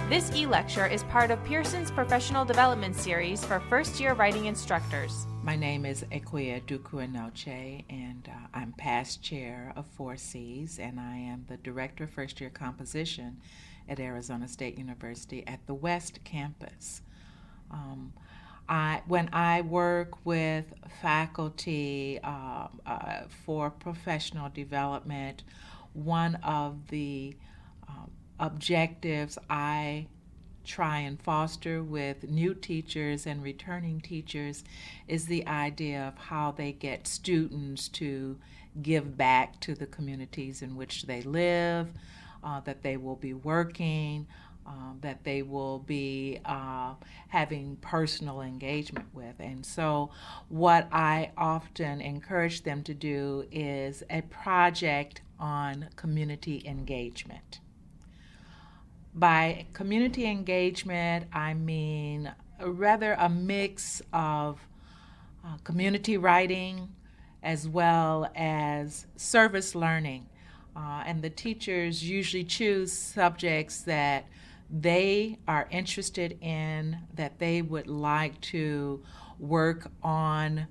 This e-lecture is part of Pearson's Professional Development Series for first-year writing instructors. My name is Duku Anoyke, and I'm past chair of 4Cs, and I am the director of first-year composition at Arizona State University at the West Campus. When I work with faculty for professional development, one of the objectives I try and foster with new teachers and returning teachers is the idea of how they get students to give back to the communities in which they live, that they will be working, that they will be having personal engagement with. And so what I often encourage them to do is a project on community engagement. By community engagement, I mean rather a mix of community writing as well as service learning. And the teachers usually choose subjects that they are interested in, that they would like to work on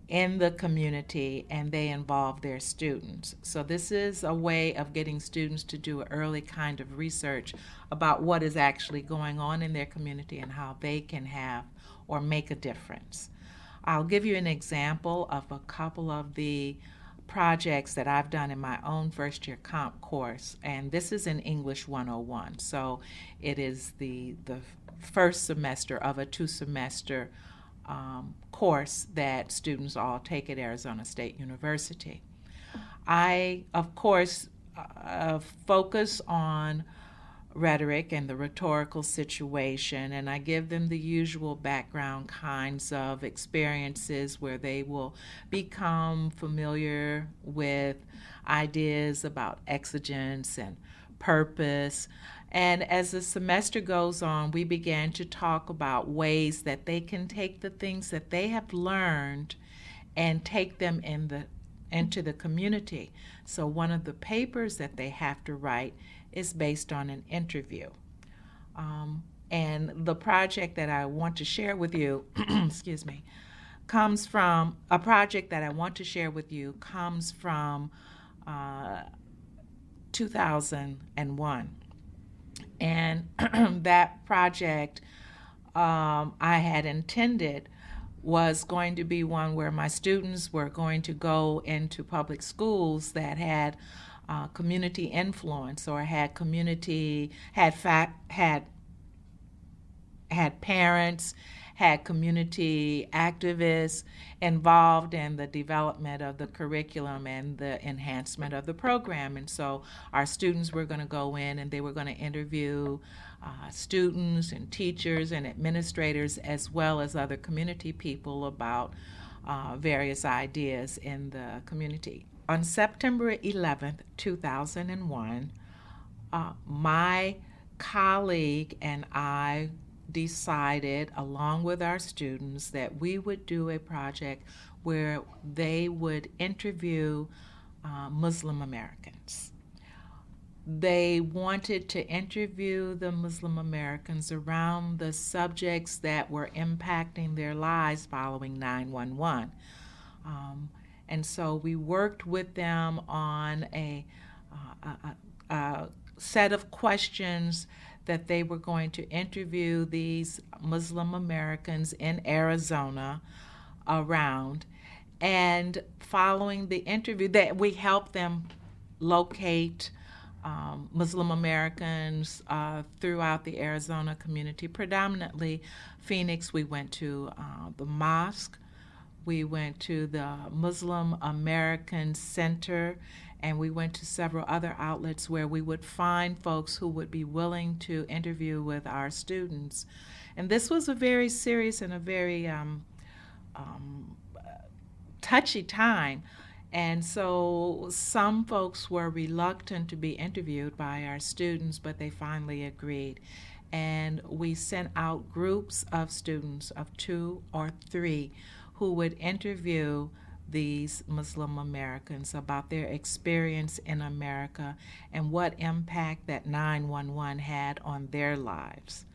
in the community, and they involve their students. So this is a way of getting students to do an early kind of research about what is actually going on in their community and how they can have or make a difference. I'll give you an example of a couple of the projects that I've done in my own first year comp course, and this is in English 101. So it is the first semester of a two-semester course that students all take at Arizona State University. I, of course, focus on rhetoric and the rhetorical situation, and I give them the usual background kinds of experiences where they will become familiar with ideas about exigence and purpose. And as the semester goes on, we began to talk about ways that they can take the things that they have learned and take them into the community. So one of the papers that they have to write is based on an interview. And the project that I want to share with you, comes from 2001. And that project I had intended was going to be one where my students were going to go into public schools that had community influence or had parents, had community activists involved in the development of the curriculum and the enhancement of the program. And so our students were going to go in and they were going to interview students and teachers and administrators as well as other community people about various ideas in the community. On September 11th, 2001, my colleague and I decided, along with our students, that we would do a project where they would interview Muslim Americans. They wanted to interview the Muslim Americans around the subjects that were impacting their lives following 9/11. And so we worked with them on a set of questions that they were going to interview these Muslim Americans in Arizona around. And following the interview, that we helped them locate Muslim Americans throughout the Arizona community, predominantly Phoenix. We went to the mosque, we went to the Muslim American Center, and we went to several other outlets where we would find folks who would be willing to interview with our students. And this was a very serious and a very touchy time. And so some folks were reluctant to be interviewed by our students, but they finally agreed. And we sent out groups of students of 2 or 3 who would interview these Muslim Americans, about their experience in America and what impact that 911 had on their lives.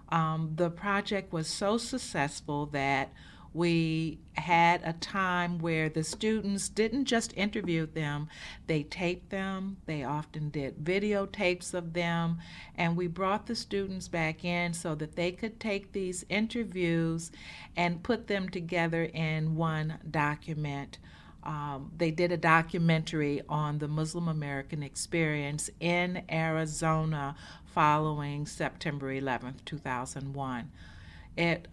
The project was so successful that we had a time where the students didn't just interview them, they taped them. They often did videotapes of them, and we brought the students back in so that they could take these interviews and put them together in one document. They did a documentary on the Muslim American experience in Arizona following September 11th, 2001. It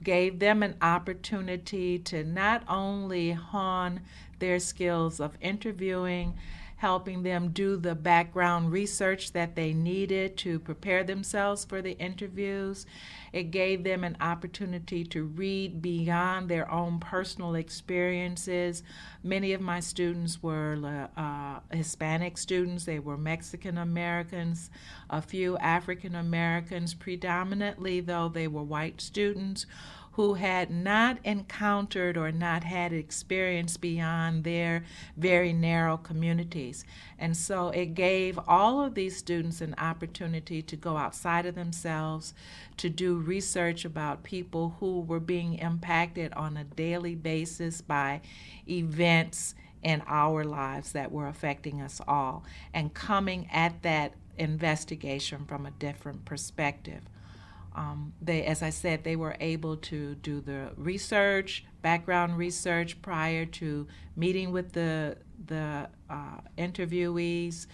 gave them an opportunity to not only hone their skills of interviewing, helping them do the background research that they needed to prepare themselves for the interviews. It gave them an opportunity to read beyond their own personal experiences. Many of my students were Hispanic students. They were Mexican Americans, a few African Americans. Predominantly, though, they were white students who had not encountered or not had experience beyond their very narrow communities. And so it gave all of these students an opportunity to go outside of themselves, to do research about people who were being impacted on a daily basis by events in our lives that were affecting us all, and coming at that investigation from a different perspective. As I said, they were able to do the research, background research, prior to meeting with the interviewees.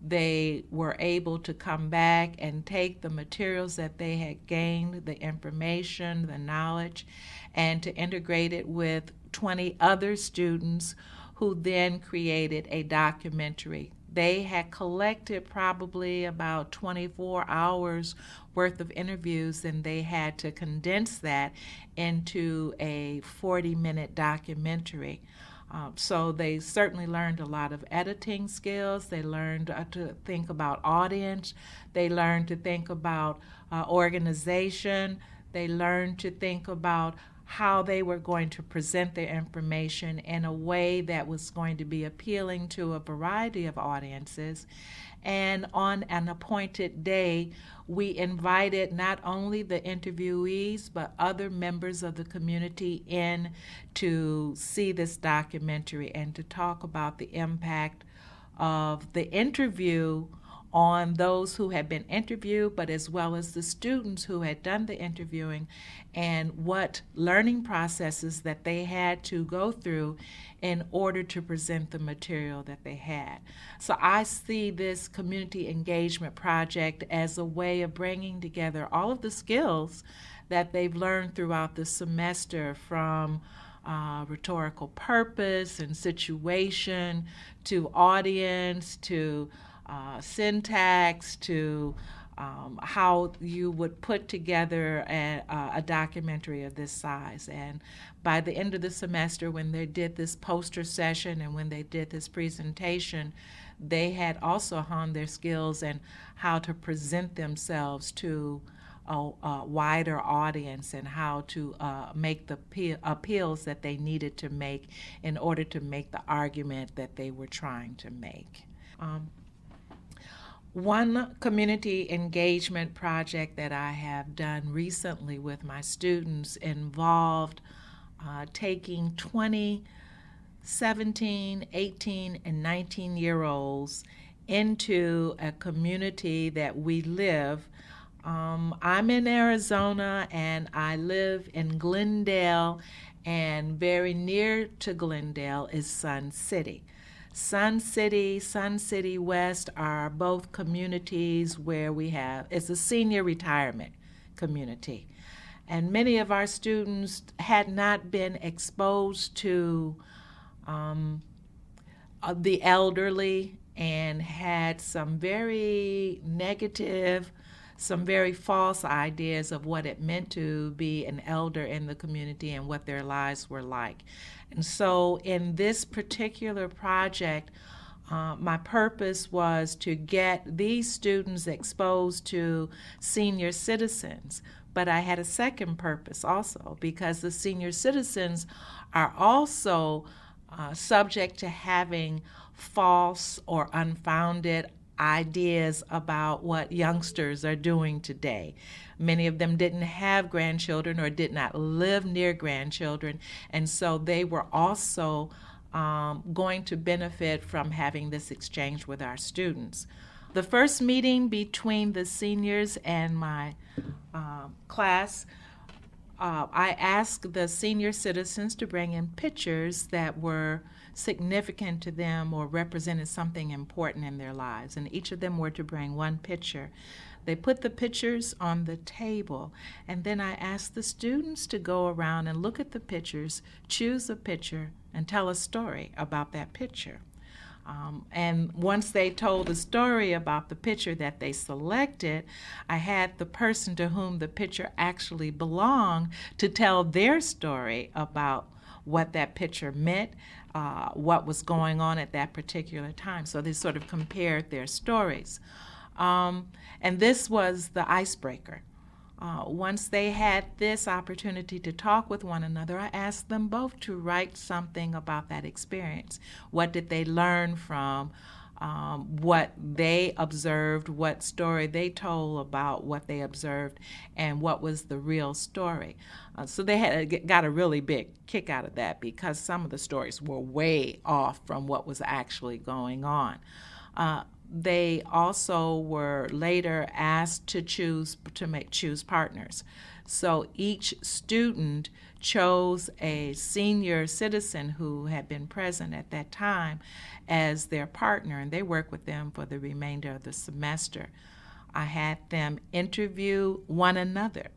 They were able to come back and take the materials that they had gained, the information, the knowledge, and to integrate it with 20 other students who then created a documentary. They had collected probably about 24 hours worth of interviews, and they had to condense that into a 40-minute documentary. So they certainly learned a lot of editing skills. They learned to think about audience. They learned to think about organization. They learned to think about how they were going to present their information in a way that was going to be appealing to a variety of audiences. And on an appointed day, we invited not only the interviewees, but other members of the community in to see this documentary and to talk about the impact of the interview on those who had been interviewed, but as well as the students who had done the interviewing, and what learning processes that they had to go through in order to present the material that they had. So I see this community engagement project as a way of bringing together all of the skills that they've learned throughout the semester, from rhetorical purpose and situation to audience to syntax to how you would put together a documentary of this size. And by the end of the semester, when they did this poster session and when they did this presentation, they had also honed their skills in how to present themselves to a wider audience and how to make the appeals that they needed to make in order to make the argument that they were trying to make. One community engagement project that I have done recently with my students involved taking 20 17, 18, and 19-year-olds into a community that we live. I'm in Arizona, and I live in Glendale, and very near to Glendale is Sun City. Sun City West are both communities where it's a senior retirement community. And many of our students had not been exposed to the elderly and had some very negative, some very false ideas of what it meant to be an elder in the community and what their lives were like. And so in this particular project, my purpose was to get these students exposed to senior citizens, But I had a second purpose also, because the senior citizens are also subject to having false or unfounded ideas about what youngsters are doing today. Many of them didn't have grandchildren or did not live near grandchildren, and so they were also going to benefit from having this exchange with our students. The first meeting between the seniors and my class, I asked the senior citizens to bring in pictures that were significant to them or represented something important in their lives, and each of them were to bring one picture. They put the pictures on the table, and then I asked the students to go around and look at the pictures, choose a picture, and tell a story about that picture. And once they told the story about the picture that they selected, I had the person to whom the picture actually belonged to tell their story about what that picture meant, what was going on at that particular time. So they sort of compared their stories. And this was the icebreaker. Once they had this opportunity to talk with one another, I asked them both to write something about that experience. What did they learn from what they observed, what story they told about what they observed, and what was the real story. So they got a really big kick out of that, because some of the stories were way off from what was actually going on. They also were later asked to choose partners. So each student chose a senior citizen who had been present at that time as their partner, and they worked with them for the remainder of the semester. I had them interview one another.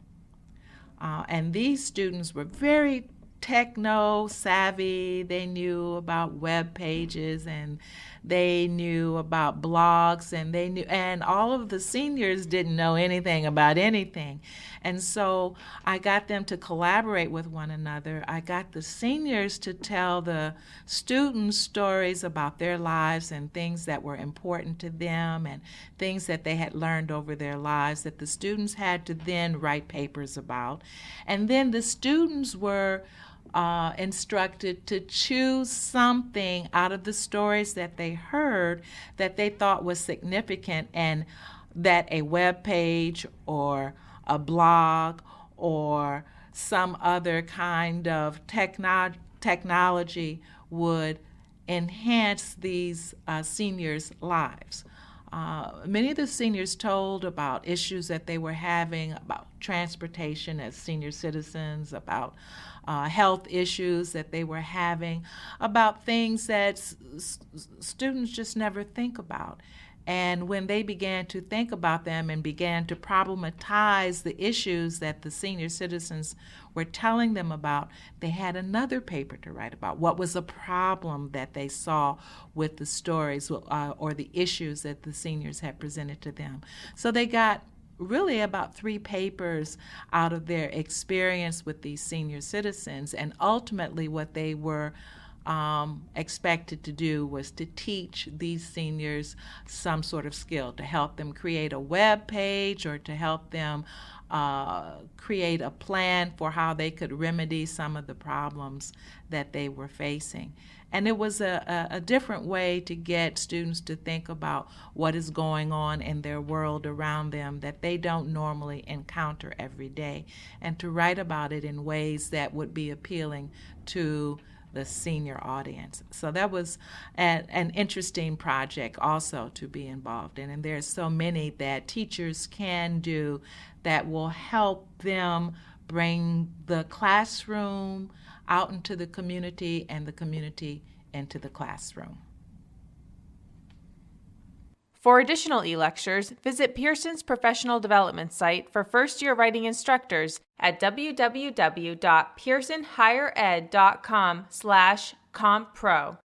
And these students were very techno savvy. They knew about web pages, and they knew about blogs, and all of the seniors didn't know anything about anything. And so I got them to collaborate with one another. I got the seniors to tell the students stories about their lives and things that were important to them and things that they had learned over their lives that the students had to then write papers about. And then the students were instructed to choose something out of the stories that they heard that they thought was significant, and that a web page or a blog or some other kind of technology would enhance these seniors' lives. Many of the seniors told about issues that they were having, about transportation as senior citizens, about health issues that they were having, about things that students just never think about. And when they began to think about them and began to problematize the issues that the senior citizens were telling them about, they had another paper to write about. What was a problem that they saw with the stories or the issues that the seniors had presented to them? So they got really about 3 papers out of their experience with these senior citizens, and ultimately what they were expected to do was to teach these seniors some sort of skill, to help them create a web page or to help them create a plan for how they could remedy some of the problems that they were facing. And it was a different way to get students to think about what is going on in their world around them that they don't normally encounter every day, and to write about it in ways that would be appealing to the senior audience. So that was an interesting project also to be involved in. And there's so many that teachers can do that will help them bring the classroom out into the community and the community into the classroom. For additional e-lectures, visit Pearson's professional development site for first-year writing instructors at www.pearsonhighered.com/compro.